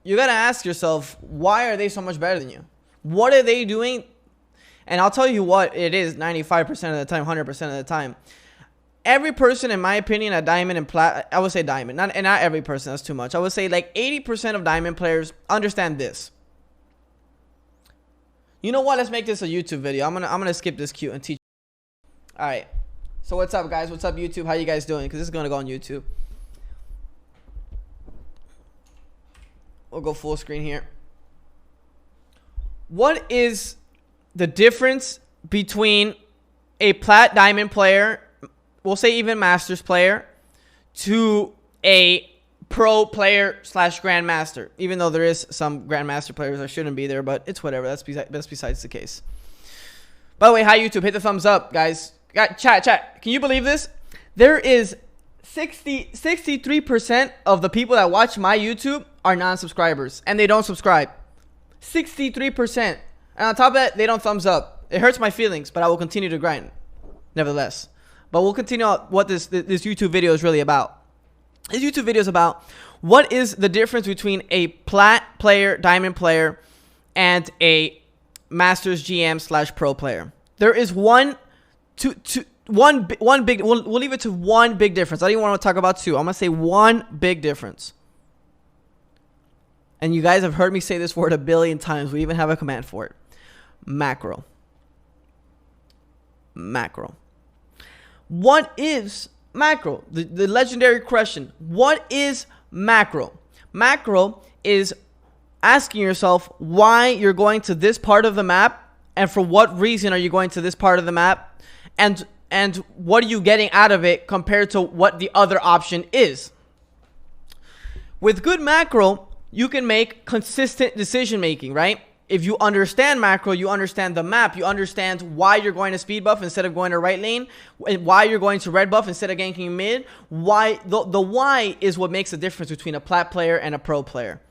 you gotta ask yourself, why are they so much better than you? What are they doing? And I'll tell you what it is 95% of the time, 100% of the time. Every person, in my opinion, at Diamond and Plat, I would say Diamond, not every person, that's too much. I would say like 80% of Diamond players understand this. You know what? Let's make this a YouTube video. I'm gonna skip this cue and teach. All right. So what's up, guys? What's up, YouTube? How you guys doing? Because this is gonna go on YouTube. We'll go full screen here. What is the difference between a Plat Diamond player, we'll say even Masters player, to a pro player / Grandmaster? Even though there is some Grandmaster players that shouldn't be there, but it's whatever. That's besides the case. By the way, hi YouTube. Hit the thumbs up, guys. Chat. Can you believe this? There is 63% of the people that watch my YouTube are non-subscribers, and they don't subscribe. 63%. And on top of that, they don't thumbs up. It hurts my feelings, but I will continue to grind nevertheless. But we'll continue on what this YouTube video is really about. This YouTube video is about what is the difference between a Plat player, Diamond player, and a Masters GM / pro player. There is one big, we'll leave it to one big difference. I don't even want to talk about two. I'm going to say one big difference. And you guys have heard me say this word a billion times. We even have a command for it. Macro. What is macro? The legendary question. What is macro? Macro is asking yourself why you're going to this part of the map, and for what reason are you going to this part of the map, and what are you getting out of it compared to what the other option is. With good macro, you can make consistent decision making, right? If you understand macro, you understand the map, you understand why you're going to speed buff instead of going to right lane, why you're going to red buff instead of ganking mid. Why the why is what makes the difference between a Plat player and a pro player.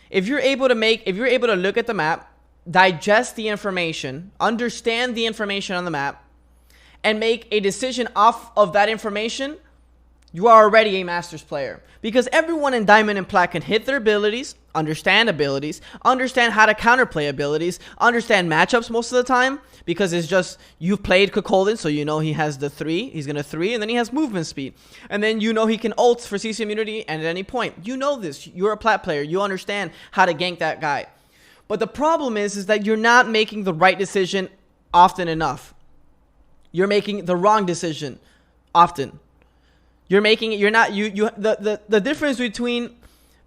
If you're able to look at the map, digest the information, understand the information on the map, and make a decision off of that information, you are already a Masters player. Because everyone in Diamond and Plat can hit their abilities, understand how to counterplay abilities, understand matchups most of the time, because it's just, you've played Kukulkan, so you know he has the 3, he's going to 3, and then he has movement speed. And then you know he can ult for CC immunity and at any point. You know this. You're a Plat player. You understand how to gank that guy. But the problem is that you're not making the right decision often enough. You're making the wrong decision often. The difference between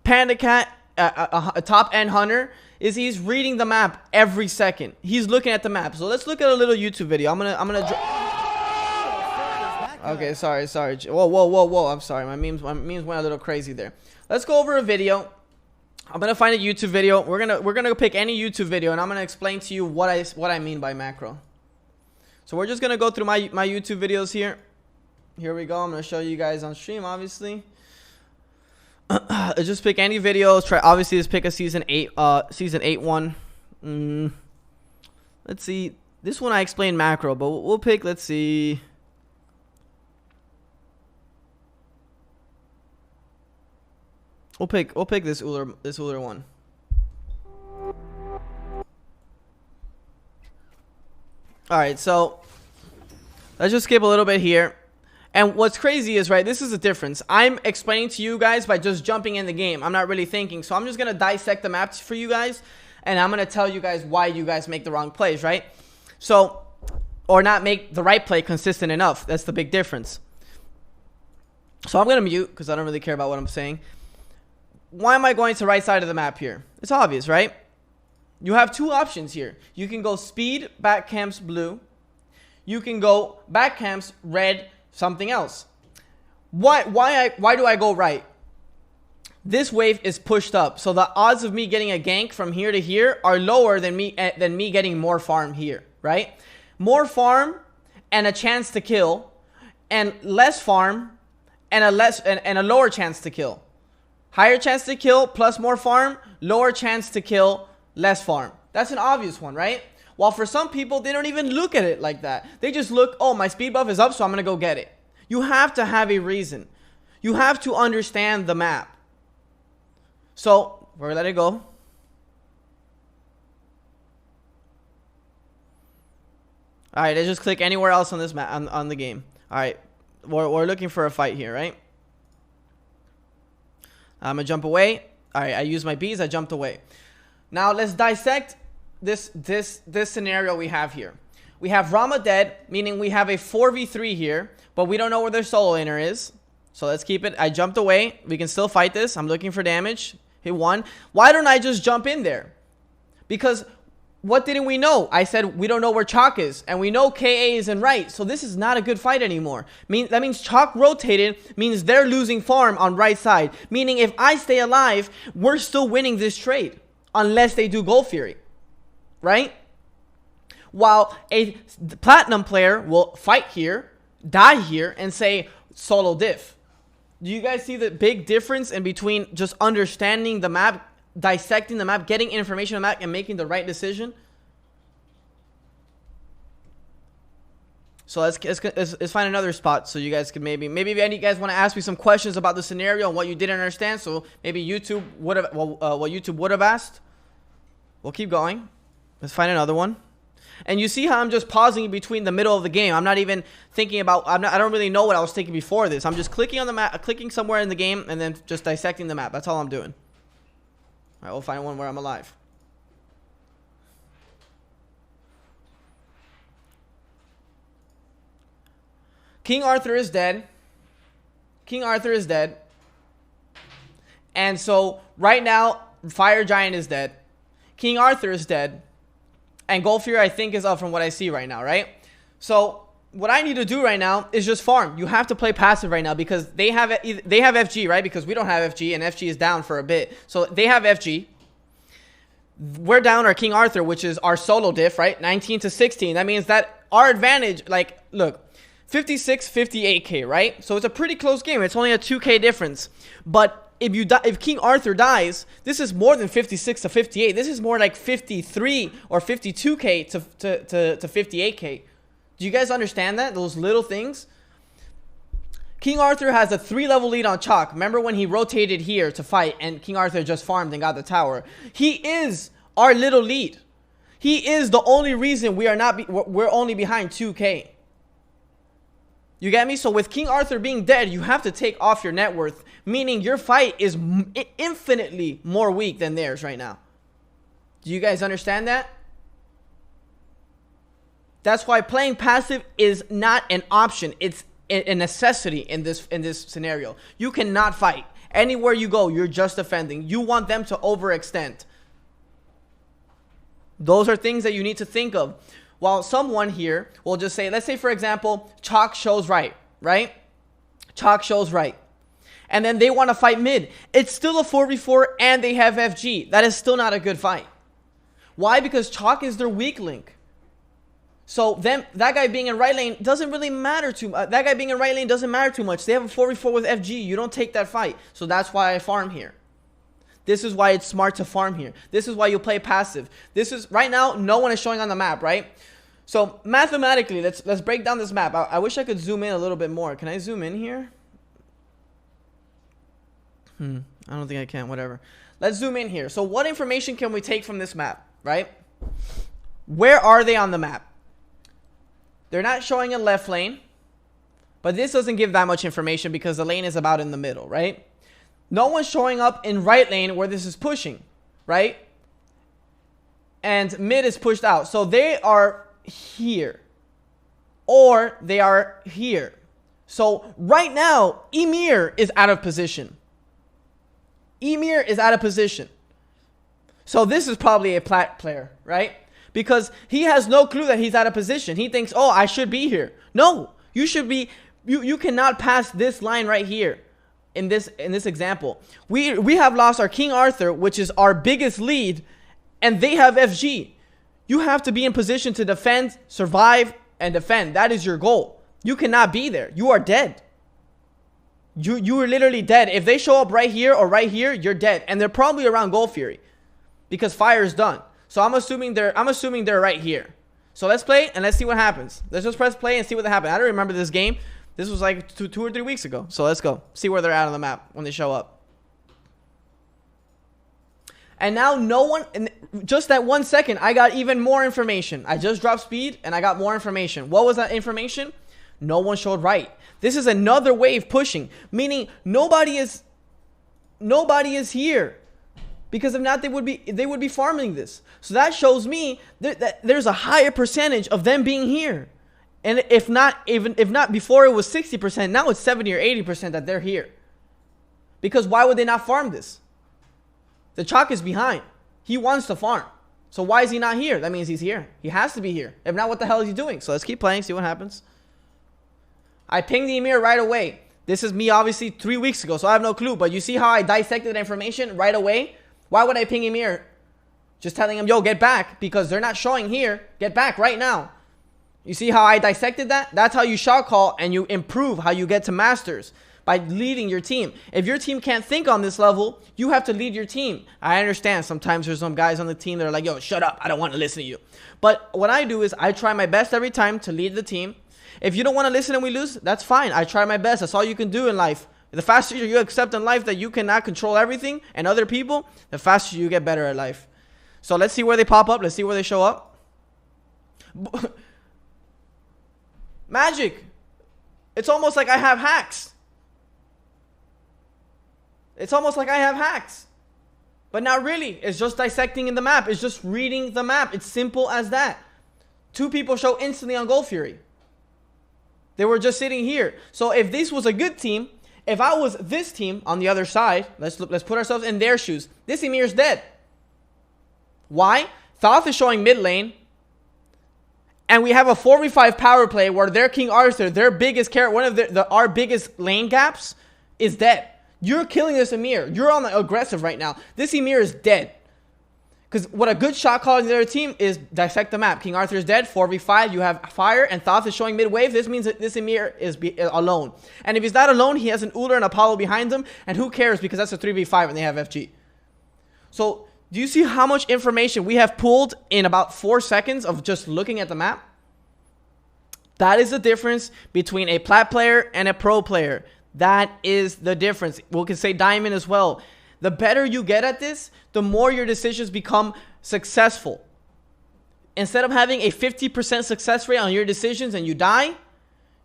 Panda Cat, a top end hunter, is he's reading the map every second. He's looking at the map. So let's look at a little YouTube video. Okay, sorry. Whoa. I'm sorry. My memes went a little crazy there. Let's go over a video. I'm gonna find a YouTube video. We're gonna pick any YouTube video, and I'm gonna explain to you what I mean by macro. So we're just gonna go through my YouTube videos here. Here we go. I'm going to show you guys on stream, obviously. Just pick any videos. Obviously, just pick a season 8 one. Let's see. This one I explained macro, but we'll pick, let's see. We'll pick this Uller one. All right, so let's just skip a little bit here. And what's crazy is, right, this is the difference. I'm explaining to you guys by just jumping in the game. I'm not really thinking. So I'm just going to dissect the maps for you guys. And I'm going to tell you guys why you guys make the wrong plays, right? So, or not make the right play consistent enough. That's the big difference. So I'm going to mute because I don't really care about what I'm saying. Why am I going to right side of the map here? It's obvious, right? You have two options here. You can go speed, back camps, blue. You can go back camps, red, something else. Why do I go right? This wave is pushed up, so the odds of me getting a gank from here to here are lower than me getting more farm here, right? More farm and a chance to kill, and less farm and a lower chance to kill. Higher chance to kill plus more farm, lower chance to kill, less farm. That's an obvious one, right? While for some people, they don't even look at it like that. They just look, oh, my speed buff is up, so I'm going to go get it. You have to have a reason. You have to understand the map. So we're gonna let it go. All right, let's just click anywhere else on this map on the game. All right, we're looking for a fight here, right? I'm gonna jump away. All right, I used my bees. I jumped away. Now let's dissect this scenario we have here. We have Rama dead, meaning we have a 4v3 here, but we don't know where their solo laner is. So let's keep it. I jumped away. We can still fight this. I'm looking for damage. Hit one. Why don't I just jump in there? Because what didn't we know? I said we don't know where Chalk is, and we know KA is in right. So this is not a good fight anymore. That means Chalk rotated, means they're losing farm on right side. Meaning if I stay alive, we're still winning this trade. Unless they do Gold Fury. Right? While a Platinum player will fight here, die here, and say solo diff. Do you guys see the big difference in between just understanding the map, dissecting the map, getting information on the map, and making the right decision? So let's find another spot so you guys can maybe if any of you guys want to ask me some questions about the scenario and what you didn't understand. So maybe YouTube would have what YouTube would have asked. We'll keep going. Let's find another one. And you see how I'm just pausing between the middle of the game. I'm not even thinking about, I don't really know what I was thinking before this. I'm just clicking on the map, clicking somewhere in the game, and then just dissecting the map. That's all I'm doing. All right, we'll find one where I'm alive. King Arthur is dead. King Arthur is dead. And so, right now, Fire Giant is dead. King Arthur is dead. And Gold Fury, I think, is up from what I see right now, right? So, what I need to do right now is just farm. You have to play passive right now because they have FG, right? Because we don't have FG, and FG is down for a bit. So, they have FG. We're down our King Arthur, which is our solo diff, right? 19 to 16. That means that our advantage, like, look, 56, 58k, right? So, it's a pretty close game. It's only a 2k difference. But if King Arthur dies, this is more than 56 to 58. This is more like 53 or 52k to 58k. Do you guys understand that? Those little things? King Arthur has a 3-level lead on Chalk. Remember when he rotated here to fight and King Arthur just farmed and got the tower? He is our little lead. He is the only reason we're only behind 2k. You get me? So with King Arthur being dead, you have to take off your net worth, meaning your fight is infinitely more weak than theirs right now. Do you guys understand that? That's why playing passive is not an option. It's a necessity in this scenario. You cannot fight. Anywhere you go, you're just defending. You want them to overextend. Those are things that you need to think of. While someone here will just say, let's say, for example, Chalk shows right? Chalk shows right. And then they want to fight mid. It's still a 4v4 and they have FG. That is still not a good fight. Why? Because Chalk is their weak link. So that guy being in right lane doesn't really matter too much. That guy being in right lane doesn't matter too much. They have a 4v4 with FG. You don't take that fight. So that's why I farm here. This is why it's smart to farm here. This is why you play passive. This is, right now, no one is showing on the map, right? So, mathematically, let's break down this map. I wish I could zoom in a little bit more. Can I zoom in here? I don't think I can, whatever. Let's zoom in here. So, what information can we take from this map, right? Where are they on the map? They're not showing a left lane. But this doesn't give that much information because the lane is about in the middle, right? No one's showing up in right lane where this is pushing, right? And mid is pushed out. So they are here. Or they are here. So right now, Emir is out of position. Emir is out of position. So this is probably a Plat player, right? Because he has no clue that he's out of position. He thinks, oh, I should be here. No, you should be, you cannot pass this line right here. In this example, we have lost our King Arthur, which is our biggest lead, and they have FG. You have to be in position to defend, survive, and defend. That is your goal. You cannot be there. You are dead. You are literally dead. If they show up right here or right here, you're dead, and they're probably around Gold Fury, because fire is done. So I'm assuming they're right here. So let's play and let's see what happens. Let's just press play and see what happens. I don't remember this game. This was like two or 3 weeks ago. So let's go. See where they're at on the map when they show up. And now no one, in just that 1 second, I got even more information. I just dropped speed and I got more information. What was that information? No one showed right. This is another wave pushing, meaning nobody is here. Because if not, they would be farming this. So that shows me that there's a higher percentage of them being here. And if not before it was 60%, now it's 70 or 80% that they're here. Because why would they not farm this? The Chalk is behind. He wants to farm. So why is he not here? That means he's here. He has to be here. If not, what the hell is he doing? So let's keep playing, see what happens. I pinged the Emir right away. This is me obviously 3 weeks ago, so I have no clue. But you see how I dissected the information right away? Why would I ping Emir? Just telling him, yo, get back. Because they're not showing here. Get back right now. You see how I dissected that? That's how you shot call and you improve how you get to masters. By leading your team. If your team can't think on this level, you have to lead your team. I understand sometimes there's some guys on the team that are like, yo, shut up, I don't want to listen to you. But what I do is I try my best every time to lead the team. If you don't want to listen and we lose, that's fine. I try my best. That's all you can do in life. The faster you accept in life that you cannot control everything and other people, the faster you get better at life. So let's see where they pop up. Let's see where they show up. Magic. It's almost like I have hacks. It's almost like I have hacks. But not really. It's just dissecting in the map. It's just reading the map. It's simple as that. 2 people show instantly on Gold Fury. They were just sitting here. So if this was a good team, if I was this team on the other side, let's put ourselves in their shoes. This Emir's dead. Why? Thoth is showing mid lane. And we have a 4v5 power play where their King Arthur, their biggest character, one of our biggest lane gaps, is dead. You're killing this Emir. You're on the aggressive right now. This Emir is dead. Because what a good shot call in their team is dissect the map. King Arthur is dead. 4v5. You have fire. And Thoth is showing mid-wave. This means that this Emir is alone. And if he's not alone, he has an Uller and Apollo behind him. And who cares? Because that's a 3v5 and they have FG. So, do you see how much information we have pulled in about 4 seconds of just looking at the map? That is the difference between a plat player and a pro player. That is the difference. We can say diamond as well. The better you get at this, the more your decisions become successful. Instead of having a 50% success rate on your decisions and you die,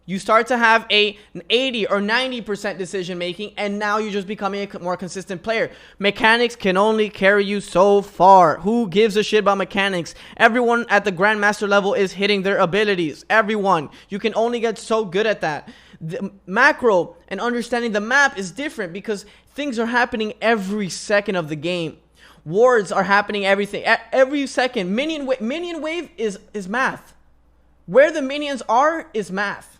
you start to have an 80 or 90% decision making, and now you're just becoming a more consistent player. Mechanics can only carry you so far. Who gives a shit about mechanics? Everyone at the Grandmaster level is hitting their abilities. Everyone. You can only get so good at that. The macro and understanding the map is different because things are happening every second of the game. Wards are happening every second. Minion wave is math. Where the minions are is math.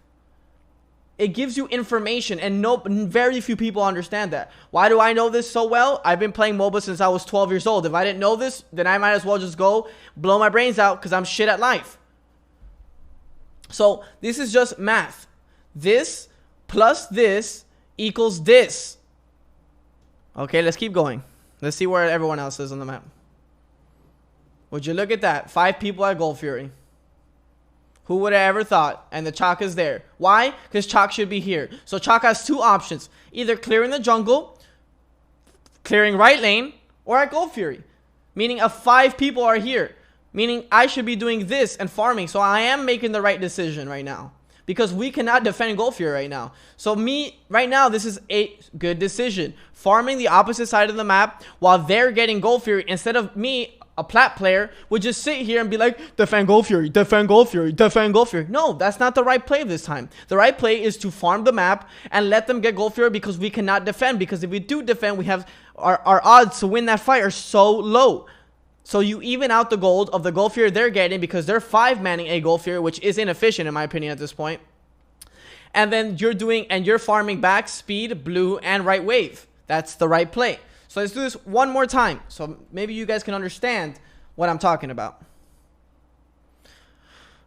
It gives you information, and very few people understand that. Why do I know this so well? I've been playing MOBA since I was 12 years old. If I didn't know this, then I might as well just go blow my brains out because I'm shit at life. So this is just math. This plus this equals this. Okay, let's keep going. Let's see where everyone else is on the map. Would you look at that? 5 people at Gold Fury. Who would have ever thought? And the Chalk is there. Why? Because Chalk should be here. So Chalk has 2 options. Either clearing the jungle, clearing right lane, or at Gold Fury. Meaning 5 people are here. Meaning I should be doing this and farming. So I am making the right decision right now. Because we cannot defend Gold Fury right now. So right now, this is a good decision. Farming the opposite side of the map while they're getting Gold Fury. Instead of me, a plat player, would just sit here and be like, defend Gold Fury, defend Gold Fury, defend Gold Fury. No, that's not the right play this time. The right play is to farm the map and let them get Gold Fury because we cannot defend. Because if we do defend, we have our odds to win that fight are so low. So you even out the gold of the Gold Fury they're getting because they're 5-manning a Gold Fury, which is inefficient in my opinion at this point. And then you're farming back speed, blue, and right wave. That's the right play. So let's do this one more time. So maybe you guys can understand what I'm talking about.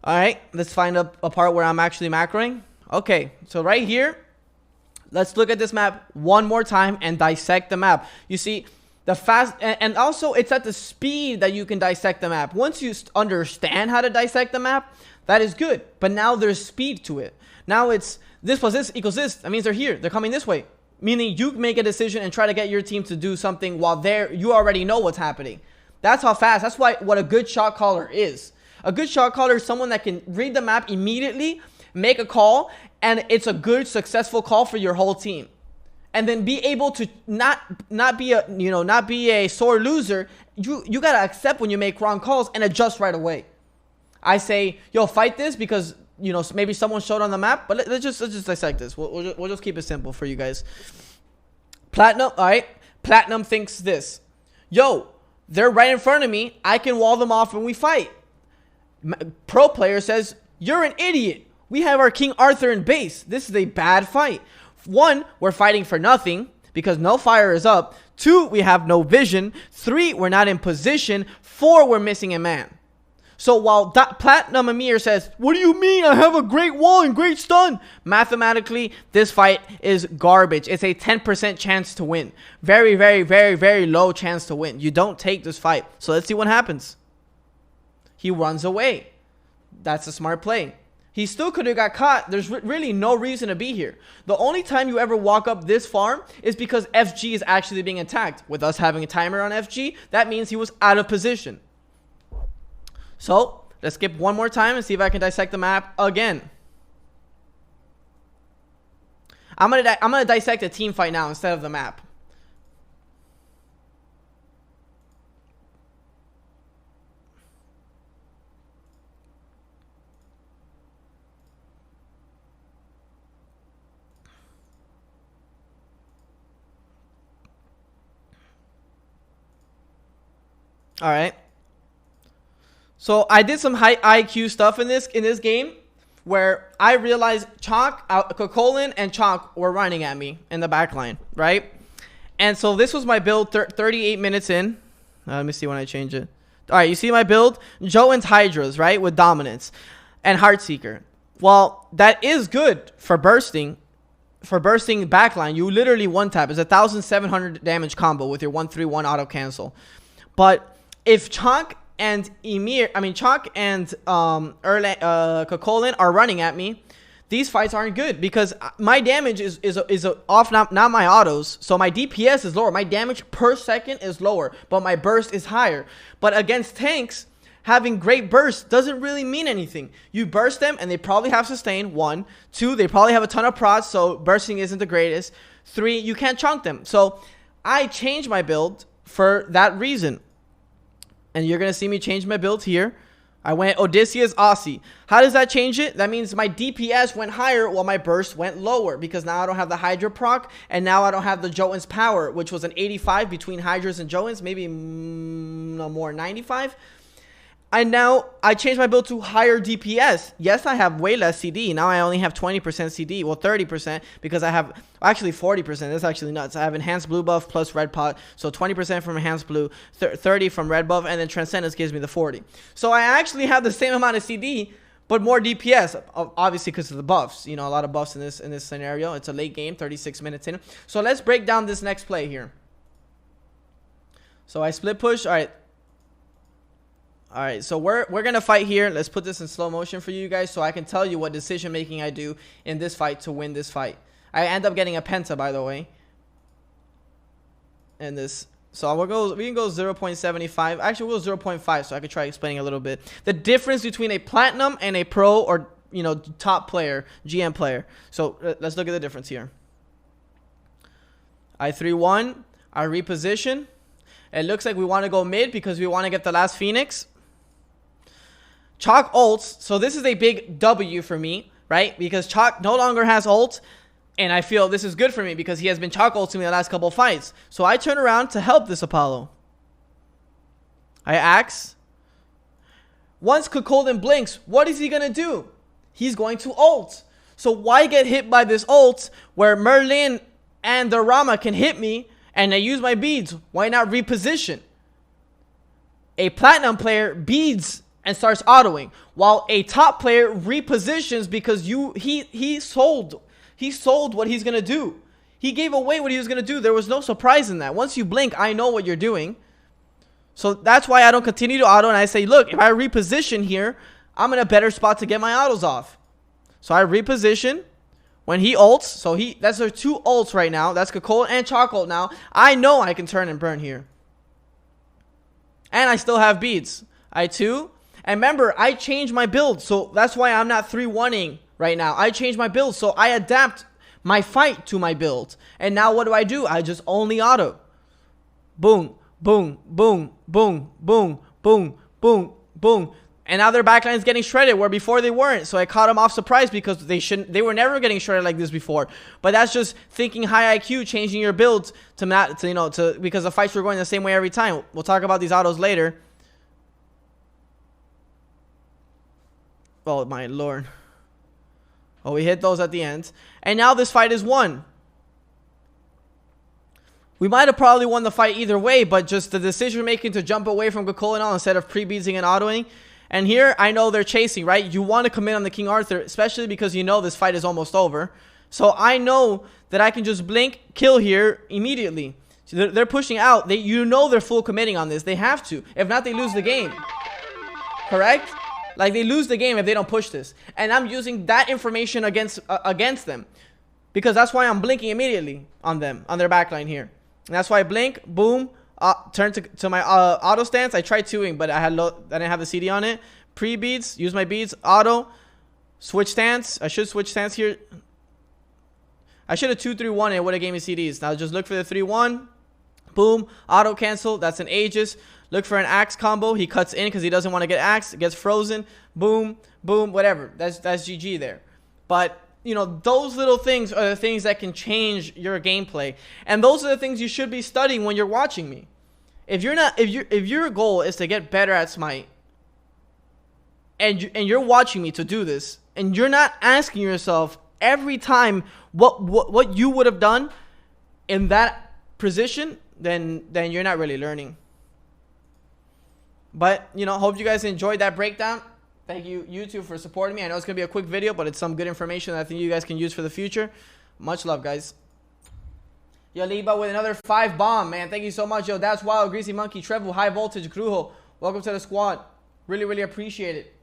Alright, let's find a part where I'm actually macroing. Okay, so right here, let's look at this map one more time and dissect the map. You see, the fast, and also it's at the speed that you can dissect the map. Once you understand how to dissect the map, that is good. But now there's speed to it. Now it's this plus this equals this. That means they're here. They're coming this way. Meaning you make a decision and try to get your team to do something while you already know what's happening. That's how fast. That's what a good shot caller is. A good shot caller is someone that can read the map immediately, make a call, and it's a good, successful call for your whole team. And then be able to not be a sore loser. You gotta accept when you make wrong calls and adjust right away. I say, yo, fight this because maybe someone showed on the map, but let's just dissect this. We'll just keep it simple for you guys. Platinum, all right. Platinum thinks this. Yo, they're right in front of me. I can wall them off when we fight. Pro player says, you're an idiot. We have our King Arthur in base. This is a bad fight. 1, we're fighting for nothing because no fire is up. 2, we have no vision. 3, we're not in position. 4, we're missing a man. So while Platinum Amir says, what do you mean? I have a great wall and great stun. Mathematically, this fight is garbage. It's a 10% chance to win. Very, very, very, very low chance to win. You don't take this fight. So let's see what happens. He runs away. That's a smart play. He still could have got caught. There's really no reason to be here. The only time you ever walk up this far is because FG is actually being attacked. With us having a timer on FG, that means he was out of position. So let's skip one more time and see if I can dissect the map again. I'm gonna dissect a team fight now instead of the map. All right. So I did some high IQ stuff in this game where I realized Kokolin and Chalk were running at me in the back line, right? And so this was my build 38 minutes in. Let me see when I change it. All right, you see my build? Joan's Hydras, right? With Dominance and Heartseeker. Well, that is good for bursting. For bursting backline, you literally one tap. It's 1,700 damage combo with your 1-3-1 auto cancel. But if Chalk and Kokolin are running at me, these fights aren't good because my damage is off, not my autos. So my DPS is lower. My damage per second is lower, but my burst is higher. But against tanks, having great burst doesn't really mean anything. You burst them and they probably have sustain. 1, 2, they probably have a ton of prods, so bursting isn't the greatest. 3, you can't chunk them. So I changed my build for that reason. And you're going to see me change my build here. I went Odysseus Aussie. How does that change it? That means my DPS went higher while my burst went lower. Because now I don't have the Hydra proc. And now I don't have the Joan's power. Which was an 85 between Hydras and Joan's. Maybe no more, 95. And now I changed my build to higher DPS. Yes, I have way less CD. Now I only have 20% CD. Well, 30% because I have actually 40%. That's actually nuts. I have enhanced blue buff plus red pot. So 20% from enhanced blue, 30 from red buff, and then Transcendence gives me the 40. So I actually have the same amount of CD, but more DPS. Obviously because of the buffs. You know, a lot of buffs in this scenario. It's a late game, 36 minutes in. So let's break down this next play here. So I split push. All right. All right, so we're gonna fight here. Let's put this in slow motion for you guys so I can tell you what decision making I do in this fight to win this fight. I end up getting a penta, by the way. And this, so we can go 0.75. Actually, we'll go 0.5 so I can try explaining a little bit the difference between a platinum and a pro or top player, GM player. So let's look at the difference here. I 3-1. I reposition. It looks like we want to go mid because we want to get the last Phoenix. Chalk ults, so this is a big W for me, right? Because Chalk no longer has ult, and I feel this is good for me because he has been Chalk ulting me the last couple of fights. So I turn around to help this Apollo. I axe. Once Kokolin blinks, what is he going to do? He's going to ult. So why get hit by this ult where Merlin and the Rama can hit me and I use my beads? Why not reposition? A platinum player beads and starts autoing, while a top player repositions because he sold what he's gonna do. He gave away what he was gonna do. There was no surprise in that. Once you blink, I know what you're doing. So that's why I don't continue to auto, and I say, look, if I reposition here, I'm in a better spot to get my autos off. So I reposition. when he ults, so that's their 2 ults right now. That's Coca-Cola and Chocolate now. I know I can turn and burn here. And I still have beads. I too. And remember, I changed my build, so that's why I'm not 3-1ing right now. I changed my build, so I adapt my fight to my build. And now what do? I just only auto. Boom, boom, boom, boom, boom, boom, boom, boom. And now their backline is getting shredded where before they weren't. So I caught them off surprise because they were never getting shredded like this before. But that's just thinking high IQ, changing your build because the fights were going the same way every time. We'll talk about these autos later. Oh my lord. Oh, we hit those at the end. And now this fight is won. We might have probably won the fight either way, but just the decision making to jump away from Cocolinol instead of pre-beadsing and autoing. And here, I know they're chasing, right? You want to commit on the King Arthur, especially because you know this fight is almost over. So I know that I can just blink, kill here immediately. So they're pushing out. You know they're full committing on this. They have to. If not, they lose the game. Correct? Like, they lose the game if they don't push this. And I'm using that information against them. Because that's why I'm blinking immediately on them, on their backline here. And that's why I blink, boom, turn to my auto stance. I tried 2ing, but I didn't have the CD on it. Pre-beads, use my beads, auto, switch stance. I should switch stance here. I should have 2-3-1 and it would have gave me CDs. Now just look for the 3-1. Boom, auto cancel. That's an Aegis. Look for an axe combo. He cuts in because he doesn't want to get axed. Gets frozen. Boom, boom, whatever. That's GG there. But you know, those little things are the things that can change your gameplay. And those are the things you should be studying when you're watching me. If your goal is to get better at Smite, and you're watching me to do this, and you're not asking yourself every time what you would have done in that position, then you're not really learning. But, you know, hope you guys enjoyed that breakdown. Thank you, YouTube, for supporting me. I know it's going to be a quick video, but it's some good information that I think you guys can use for the future. Much love, guys. Yo, Liba with another 5 bomb, man. Thank you so much. Yo, that's wild. Greasy Monkey, Treble, High Voltage, Grujo. Welcome to the squad. Really, really appreciate it.